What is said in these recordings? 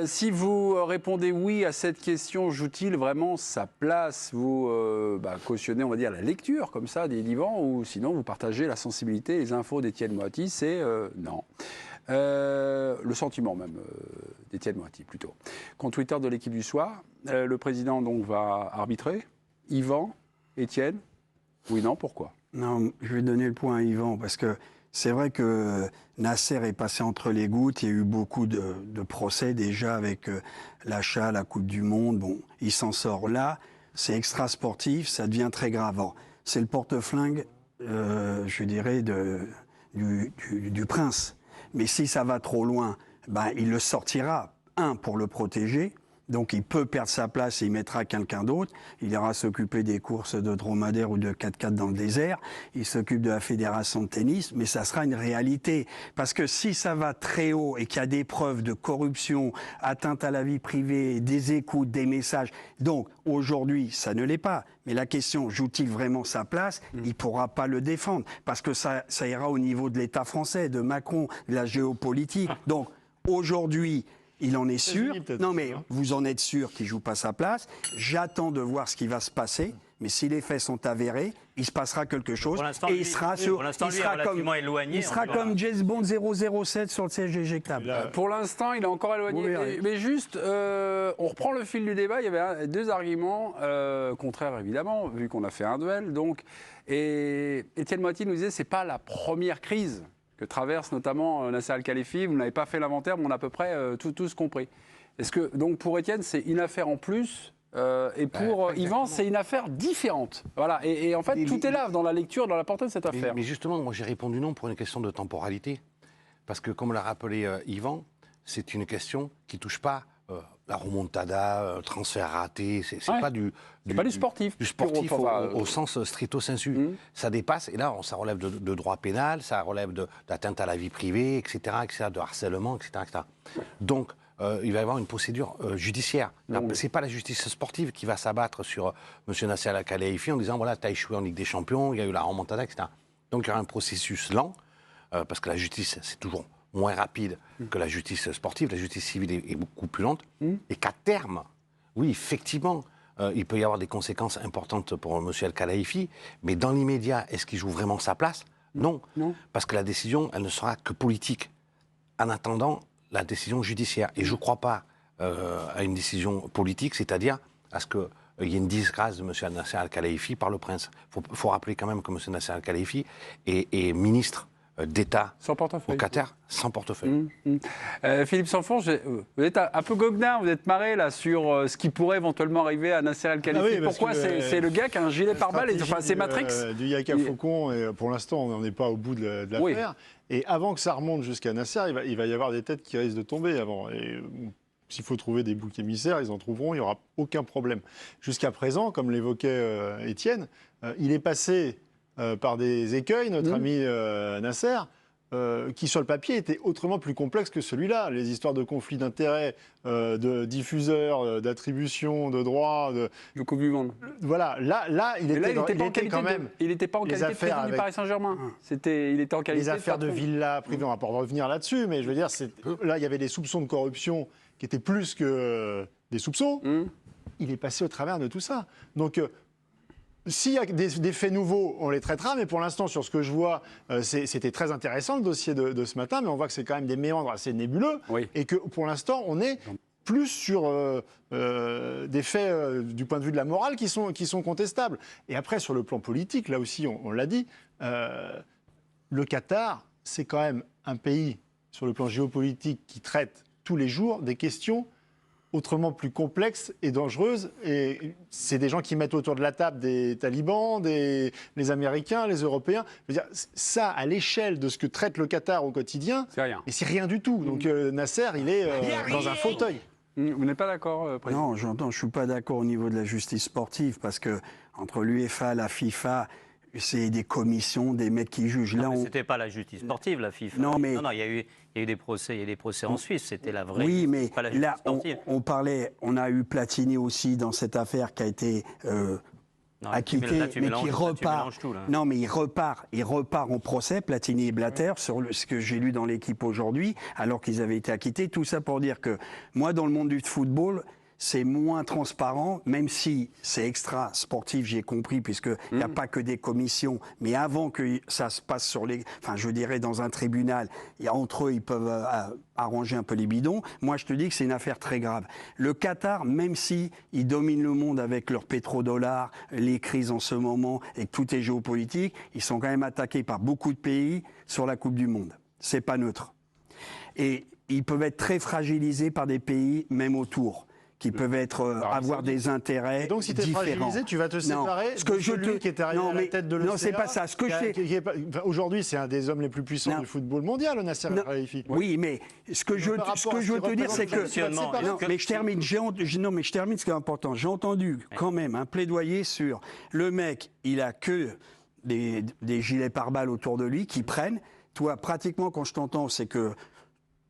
Si vous répondez oui à cette question, joue-t-il vraiment sa place? Vous cautionnez, on va dire, la lecture comme ça d'Yvan, ou sinon vous partagez la sensibilité, les infos d'Étienne Moati, c'est non. Le sentiment même d'Étienne Moati plutôt. Compte Twitter de l'équipe du soir, le président donc va arbitrer. Yvan, Étienne, oui, non, pourquoi? Non, je vais donner le point à Yvan parce que c'est vrai que Nasser est passé entre les gouttes. Il y a eu beaucoup de procès déjà avec l'achat, la Coupe du Monde. Bon, il s'en sort là. C'est extra sportif, ça devient très grave. C'est le porte-flingue, je dirais, du prince. Mais si ça va trop loin, il le sortira. Pour le protéger. Donc il peut perdre sa place et il mettra quelqu'un d'autre. Il ira s'occuper des courses de dromadaires ou de 4x4 dans le désert. Il s'occupe de la fédération de tennis, mais ça sera une réalité. Parce que si ça va très haut et qu'il y a des preuves de corruption, atteinte à la vie privée, des écoutes, des messages, donc aujourd'hui ça ne l'est pas. Mais la question, joue-t-il vraiment sa place? Il ne pourra pas le défendre. Parce que ça ira au niveau de l'État français, de Macron, de la géopolitique. Donc aujourd'hui... Il en est sûr. Non, mais vous en êtes sûr qu'il ne joue pas sa place. J'attends de voir ce qui va se passer. Mais si les faits sont avérés, il se passera quelque chose. Et il sera comme James Bond 007 sur le siège éjectable. Pour l'instant, il est encore éloigné. Mais juste, on reprend le fil du débat. Il y avait deux arguments contraires, évidemment, vu qu'on a fait un duel. Donc, et Étienne Moati nous disait que ce n'est pas la première crise que traverse notamment Nasser Al-Khelaifi. Vous n'avez pas fait l'inventaire, mais on a à peu près tous compris. Est-ce que, donc pour Étienne, c'est une affaire en plus et pour Yvan, c'est une affaire différente. Voilà. Et en fait, tout est là dans la lecture, dans la portée de cette affaire. Mais justement, moi j'ai répondu non pour une question de temporalité. Parce que, comme l'a rappelé Yvan, c'est une question qui ne touche pas la remontada, transfert raté, c'est pas du sportif. Du sportif au sens stricto sensu. Ça dépasse, et là, ça relève de droit pénal, ça relève d'atteinte à la vie privée, etc., de harcèlement, etc. Donc, il va y avoir une procédure judiciaire. C'est pas la justice sportive qui va s'abattre sur M. Nasser Al-Khelaifi en disant, voilà, tu as échoué en Ligue des Champions, il y a eu la remontada, etc. Donc, il y aura un processus lent, parce que la justice, c'est toujours moins rapide que la justice sportive. La justice civile est beaucoup plus lente. Et qu'à terme, oui, effectivement, il peut y avoir des conséquences importantes pour M. Al-Khelaifi, mais dans l'immédiat, est-ce qu'il joue vraiment sa place? Non. Parce que la décision, elle ne sera que politique. En attendant, la décision judiciaire. Et je ne crois pas à une décision politique, c'est-à-dire à ce qu'il y ait une disgrâce de M. Nasser Al-Khelaifi par le prince. Il faut rappeler quand même que M. Nasser Al-Khelaifi est ministre d'État au Qatar, sans portefeuille. Philippe Sanfon, vous êtes un peu goguenard, vous êtes marré là sur ce qui pourrait éventuellement arriver à Nasser Al-Khelaifi. Pourquoi? C'est le gars qui a un gilet pare-balles, c'est Matrix. Du Yaka Faucon, et pour l'instant on n'en est pas au bout de l'affaire. Et avant que ça remonte jusqu'à Nasser, il va y avoir des têtes qui risquent de tomber avant. Et s'il faut trouver des boucs émissaires, ils en trouveront, il n'y aura aucun problème. Jusqu'à présent, comme l'évoquait Étienne, il est passé par des écueils, notre ami Nasser, qui sur le papier était autrement plus complexe que celui-là. Les histoires de conflits d'intérêts, de diffuseurs, d'attribution, de droits... Le Coupe du Monde. Voilà, là il était quand même... Il n'était pas en qualité de président du Paris Saint-Germain. Il était en qualité les affaires de villa privée, on va pas revenir là-dessus, mais je veux dire, là il y avait des soupçons de corruption qui étaient plus que des soupçons. Il est passé au travers de tout ça. Donc... s'il y a des faits nouveaux, on les traitera, mais pour l'instant, sur ce que je vois, c'était très intéressant le dossier de ce matin, mais on voit que c'est quand même des méandres assez nébuleux, et que pour l'instant, on est plus sur des faits du point de vue de la morale qui sont contestables. Et après, sur le plan politique, là aussi, on l'a dit, le Qatar, c'est quand même un pays, sur le plan géopolitique, qui traite tous les jours des questions autrement plus complexes et dangereuses. Et c'est des gens qui mettent autour de la table des talibans, les Américains, les Européens. Je veux dire, ça, à l'échelle de ce que traite le Qatar au quotidien, c'est rien. Et c'est rien du tout. Donc Nasser, il est dans un fauteuil. Vous n'êtes pas d'accord, Président? Non, j'entends. Je ne suis pas d'accord au niveau de la justice sportive, parce que entre l'UEFA, la FIFA... c'est des commissions, des mecs qui jugent. Non, c'était pas la justice sportive, la FIFA. Non, mais il y a eu des procès, en Suisse. C'était la vraie. Oui, mais pas la là, sportive. on a eu Platini aussi dans cette affaire qui a été acquitté, là, tu mais mélanges- qui là, tu repart. mélanges tout, là. Non, mais il repart en procès, Platini et Blatter, sur ce que j'ai lu dans l'équipe aujourd'hui, alors qu'ils avaient été acquittés. Tout ça pour dire que moi, dans le monde du football, c'est moins transparent, même si c'est extra sportif, j'ai compris, puisqu'il n'y a pas que des commissions, mais avant que ça se passe je dirais dans un tribunal, entre eux, ils peuvent arranger un peu les bidons. Moi, je te dis que c'est une affaire très grave. Le Qatar, même si ils dominent le monde avec leurs pétrodollars, les crises en ce moment, et que tout est géopolitique, ils sont quand même attaqués par beaucoup de pays sur la Coupe du Monde. C'est pas neutre. Et ils peuvent être très fragilisés par des pays, même autour, qui peuvent avoir des intérêts Et donc, si tu es différents. fragilisé, tu vas te séparer de celui qui est arrivé à la tête de l'OCA. Non, c'est pas ça. Aujourd'hui, c'est un des hommes les plus puissants du football mondial, Nasser Al-Khelaifi. Oui, mais ce que je veux te dire, c'est que... Non, mais je termine. Je termine ce qui est important. J'ai entendu quand même un plaidoyer sur le mec, il a que des gilets pare-balles autour de lui qui prennent. Toi, pratiquement, quand je t'entends, c'est que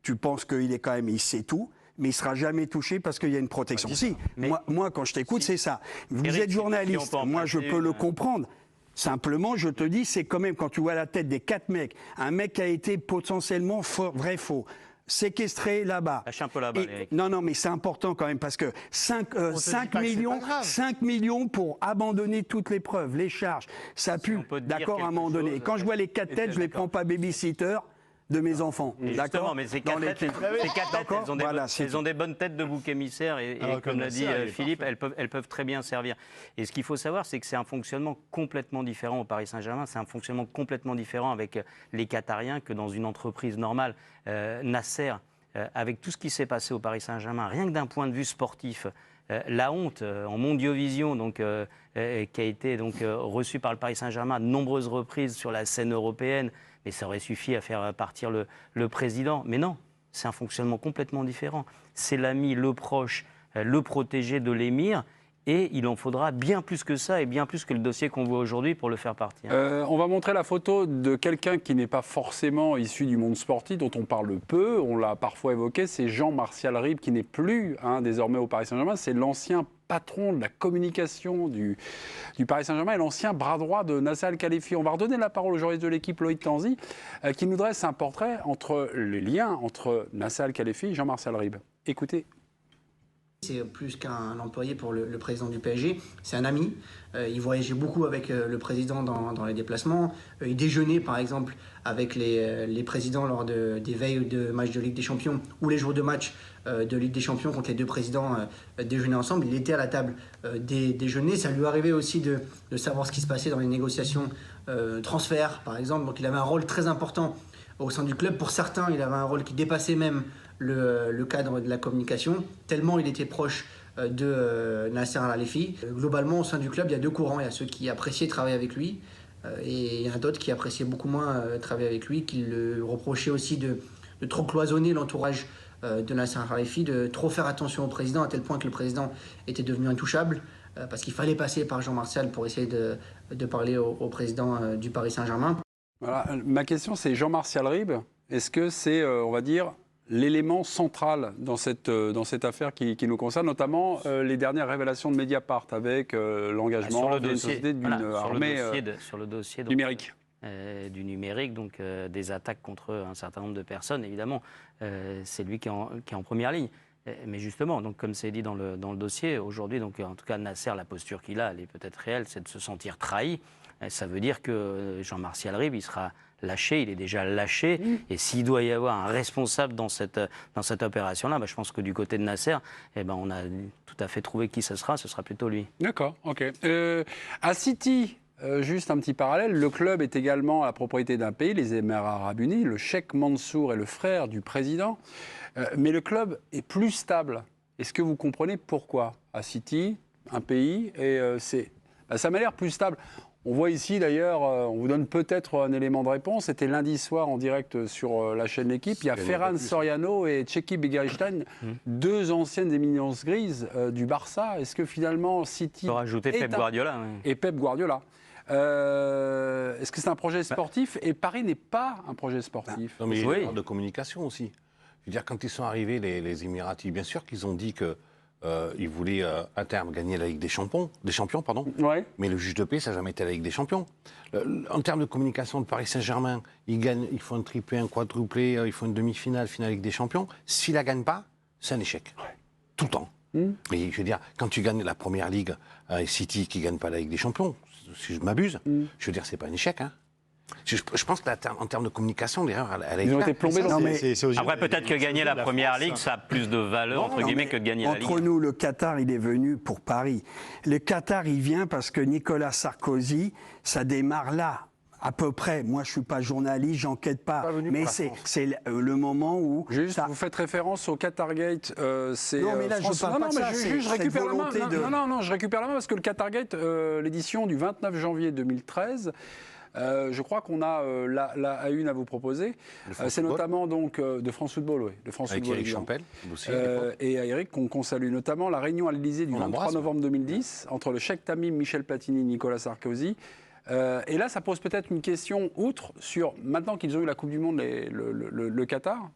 tu penses qu'il est quand même, il sait tout. Mais il ne sera jamais touché parce qu'il y a une protection. Si, moi, quand je t'écoute, c'est ça. Vous êtes journaliste, moi, je peux le comprendre. Simplement, je te dis, c'est quand même, quand tu vois la tête des 4 mecs, un mec qui a été potentiellement vrai-faux, séquestré là-bas. Lâche un peu la balle, Eric. Non, mais c'est important quand même, parce que 5 millions pour abandonner toutes les preuves, les charges, ça pue, d'accord, à un moment donné. Et quand je vois les 4 têtes, je ne les prends pas babysitter de mes enfants. Justement, mais ces 4 têtes, elles ont des bonnes têtes de bouc émissaire et comme l'a dit Philippe, elles peuvent très bien servir. Et ce qu'il faut savoir, c'est que c'est un fonctionnement complètement différent au Paris Saint-Germain, c'est un fonctionnement complètement différent avec les Qatariens que dans une entreprise normale. Nasser, avec tout ce qui s'est passé au Paris Saint-Germain, rien que d'un point de vue sportif, la honte en Mondiovision, donc, qui a été donc, reçue par le Paris Saint-Germain à de nombreuses reprises sur la scène européenne, mais ça aurait suffi à faire partir le président. Mais non, c'est un fonctionnement complètement différent. C'est l'ami, le proche, le protégé de l'émir. Et il en faudra bien plus que ça et bien plus que le dossier qu'on voit aujourd'hui pour le faire partir. On va montrer la photo de quelqu'un qui n'est pas forcément issu du monde sportif, dont on parle peu, on l'a parfois évoqué, c'est Jean-Martial Ribes, qui n'est plus désormais au Paris Saint-Germain, c'est l'ancien patron de la communication du Paris Saint-Germain et l'ancien bras droit de Nasser Al-Khelaifi. On va redonner la parole au journaliste de l'équipe Loïc Tanzi, qui nous dresse un portrait entre les liens entre Nasser Al-Khelaifi et Jean-Martial Ribes. Écoutez. C'est plus qu'un employé pour le président du PSG, c'est un ami. Il voyageait beaucoup avec le président dans les déplacements. Il déjeunait par exemple avec les présidents lors des veilles de matchs de Ligue des Champions ou les jours de match de Ligue des Champions quand les deux présidents déjeunaient ensemble. Il était à la table des déjeuners. Ça lui arrivait aussi de savoir ce qui se passait dans les négociations transferts par exemple. Donc il avait un rôle très important au sein du club. Pour certains, il avait un rôle qui dépassait même le cadre de la communication, tellement il était proche de Nasser Al-Khelaifi. Globalement, au sein du club, il y a 2 courants. Il y a ceux qui appréciaient travailler avec lui et il y en a d'autres qui appréciaient beaucoup moins travailler avec lui, qui le reprochaient aussi de trop cloisonner l'entourage de Nasser Al-Khelaifi, de trop faire attention au président, à tel point que le président était devenu intouchable, parce qu'il fallait passer par Jean-Martial pour essayer de parler au président du Paris Saint-Germain. Voilà, ma question, c'est Jean-Martial Ribes. Est-ce que c'est, on va dire, l'élément central dans cette affaire qui nous concerne, notamment les dernières révélations de Mediapart avec l'engagement d'une société d'une armée numérique. Du numérique, donc des attaques contre un certain nombre de personnes, évidemment, c'est lui qui est en première ligne. Mais justement, donc, comme c'est dit dans le dossier, aujourd'hui, donc, en tout cas, Nasser, la posture qu'il a, elle est peut-être réelle, c'est de se sentir trahi. Ça veut dire que Jean-Martial Ribes, il sera lâché, il est déjà lâché. Et s'il doit y avoir un responsable dans cette opération-là, je pense que du côté de Nasser, on a tout à fait trouvé qui ce sera plutôt lui. D'accord, ok. À City, juste un petit parallèle, le club est également à la propriété d'un pays, les Émirats Arabes Unis. Le cheikh Mansour est le frère du président. Mais le club est plus stable. Est-ce que vous comprenez pourquoi à City, un pays, et ça m'a l'air plus stable. On voit ici d'ailleurs, on vous donne peut-être un élément de réponse, c'était lundi soir en direct sur la chaîne L'Équipe, il y a Ferran Soriano et Tchéky Begiristain, 2 anciennes éminences grises du Barça. Est-ce que finalement City... On peut rajouter Pep Guardiola. Et Pep Guardiola. Est-ce que c'est un projet sportif? Et Paris n'est pas un projet sportif. Non, mais il y a une part de communication aussi. Je veux dire, quand ils sont arrivés, les Émiratis, bien sûr qu'ils ont dit que il voulait à terme gagner la Ligue des Champions, Ouais. mais le juge de paix, ça n'a jamais été la Ligue des Champions. En termes de communication de Paris Saint-Germain, ils font un triplé, un quadruplé, ils font une demi-finale, finale Ligue des Champions. S'ils ne la gagnent pas, c'est un échec. Ouais. Tout le temps. Mais je veux dire, quand tu gagnes la Première Ligue et City qui ne gagne pas la Ligue des Champions, si je m'abuse, je veux dire, c'est pas un échec. Hein. Je pense qu'en termes de communication, l'erreur, elle est. Ils ont été plombés dans Après, peut-être que gagner la Première Ligue, ça a plus de valeur, entre guillemets, que de gagner la Ligue. Entre nous, le Qatar, il est venu pour Paris. Le Qatar, il vient parce que Nicolas Sarkozy, ça démarre là. À peu près. Moi, je ne suis pas journaliste, j'enquête pas. Mais c'est le moment où... Juste, vous faites référence au Qatargate. Non, mais là, je parle pas de ça. Je récupère la main. Non, je récupère la main parce que le Qatargate, l'édition du 29 janvier 2013... je crois qu'on a la une à vous proposer. C'est notamment donc de France Football, oui. De France avec Football, Eric Champel aussi. Et à Eric, qu'on salue notamment la réunion à l'Élysée du 23 novembre 2010 entre le Cheikh Tamim, Michel Platini, Nicolas Sarkozy. Et là, ça pose peut-être une question outre sur, maintenant qu'ils ont eu la Coupe du Monde, le Qatar,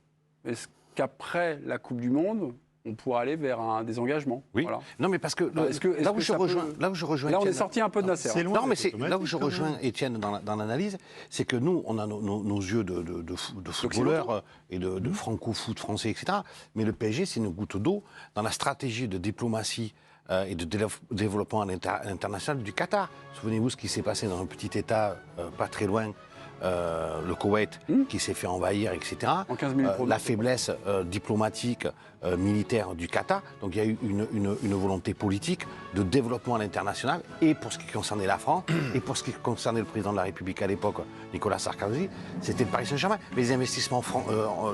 est-ce qu'après la Coupe du Monde, on pourra aller vers un désengagement? Oui. Voilà. Non, mais parce que là où je rejoins là, on est sorti un peu de Nasser. Non, mais c'est là où je rejoins Étienne dans l'analyse, c'est que nous, on a nos yeux de footballeurs et de franco-foot français, etc. Mais le PSG, c'est une goutte d'eau dans la stratégie de diplomatie et de développement à l'international du Qatar. Souvenez-vous ce qui s'est passé dans un petit État pas très loin, le Koweït, qui s'est fait envahir, etc. En 15 minutes la faiblesse diplomatique, militaire du Qatar. Donc il y a eu une volonté politique de développement à l'international, et pour ce qui concernait la France, et pour ce qui concernait le président de la République à l'époque, Nicolas Sarkozy, c'était le Paris Saint-Germain. Mais les investissements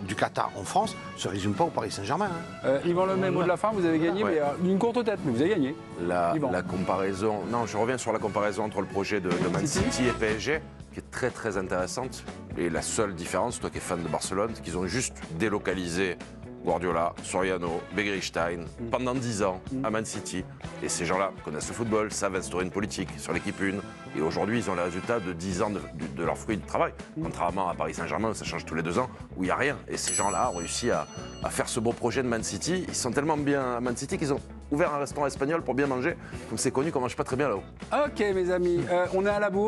du Qatar en France ne se résument pas au Paris Saint-Germain. Hein. Yvan Lemay, mot de la fin, vous avez gagné, mais d'une courte tête, mais vous avez gagné. La comparaison, non, je reviens sur la comparaison entre le projet de Man City et PSG, qui est très très intéressante. Et la seule différence, toi qui es fan de Barcelone, c'est qu'ils ont juste délocalisé Guardiola, Soriano, Begiristain pendant 10 ans à Man City. Et ces gens-là connaissent le football, savent instaurer une politique sur l'équipe 1. Et aujourd'hui, ils ont les résultats de 10 ans de leur fruit de travail. Contrairement à Paris Saint-Germain, où ça change tous les 2 ans, où il n'y a rien. Et ces gens-là ont réussi à faire ce beau projet de Man City. Ils sont tellement bien à Man City qu'ils ont ouvert un restaurant espagnol pour bien manger. Comme c'est connu qu'on ne mange pas très bien là-haut. Ok, mes amis, on est à la bourre.